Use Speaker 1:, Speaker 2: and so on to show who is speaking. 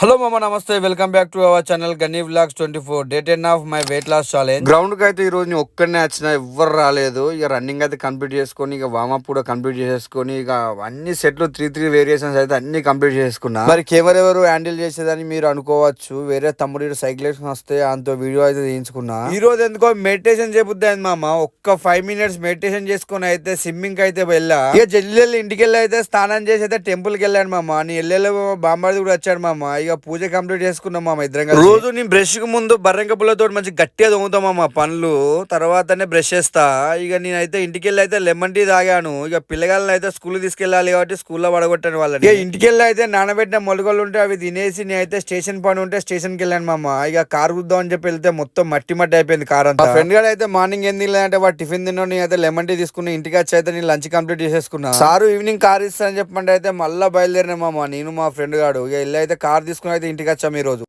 Speaker 1: Hello మామ నమస్తే welcome back to our channel Gani vlogs 24 day 10 of my weight loss challenge. Ground కి అయితే ఈ రోజు ఒక్కనే వచ్చిన ఎవ్వరు రాలేదు. ఇక రన్నింగ్ అయితే కంప్లీట్ చేసుకొని ఇక వార్మప్ కూడా కంప్లీట్ చేసుకొని ఇక అన్ని సెట్లు 3 వేరియేషన్స్ అయితే అన్ని కంప్లీట్ చేసుకున్నా. మరి ఎవరెవరు హ్యాండిల్ చేసేదని మీరు అనుకోవచ్చు. వేరే తమ్ముడు సైకిల్ వేసుకుని వస్తే అంత వీడియో అయితే తీయించుకున్నా. ఈ రోజు ఎందుకో మెడిటేషన్ చేయబుద్ది అయింది మామ. ఒక్క 5 minutes మెడిటేషన్ చేసుకుని అయితే స్విమ్మింగ్ అయితే వెళ్ళా. ఇక జల్లి ఇంటికి వెళ్ళి అయితే స్నానం చేసి అయితే టెంపుల్ కి వెళ్ళాను మామ. నీ వెళ్ళే బాంబాది కూడా వచ్చాడు మామ. ఇక పూజ కంప్లీట్ చేసుకున్నాం మామ ఇద్దరం. రోజు నేను బ్రష్ కు ముందు బర్రెంక పుల్లతో మంచి గట్టిగా తోముతాం మామ పనులు. తర్వాతనే బ్రష్ చేస్తా. ఇక నేనైతే ఇంటికి వెళ్ళి అయితే లెమన్ టీ తాగాను. ఇక పిల్లగాళ్ళని అయితే స్కూల్ తీసుకెళ్ళాలి కాబట్టి స్కూల్లో పడగొట్టాను వాళ్ళని. ఇక ఇంటికి వెళ్ళి అయితే నానబెట్టిన మొలకలు ఉంటే అవి తినేసి నేనైతే స్టేషన్ పని ఉంటే స్టేషన్ కి వెళ్ళాను మామ. ఇక కార్ గుద్దాం అని చెప్పి వెళ్తే మొత్తం మట్టి మట్టి అయిపోయింది కార్ అంతా. ఫ్రెండ్ గారు అయితే మార్నింగ్ ఏం తినలేదంటే వాడు టిఫిన్ తిన్నా. అయితే లెమన్ టీ తీసుకుని ఇంటికి వచ్చి అయితే నేను లంచ్ కంప్లీట్ చేసేసుకున్నా. సారు ఈవినింగ్ కార్ ఇస్తానని చెప్పండి అయితే మళ్ళీ బయలుదేరినా మామ నేను మా ఫ్రెండ్ గాడు. ఇక వెళ్ళి అయితే కార్ తీసుకుని అయితే ఇంటికి వచ్చాము ఈ రోజు.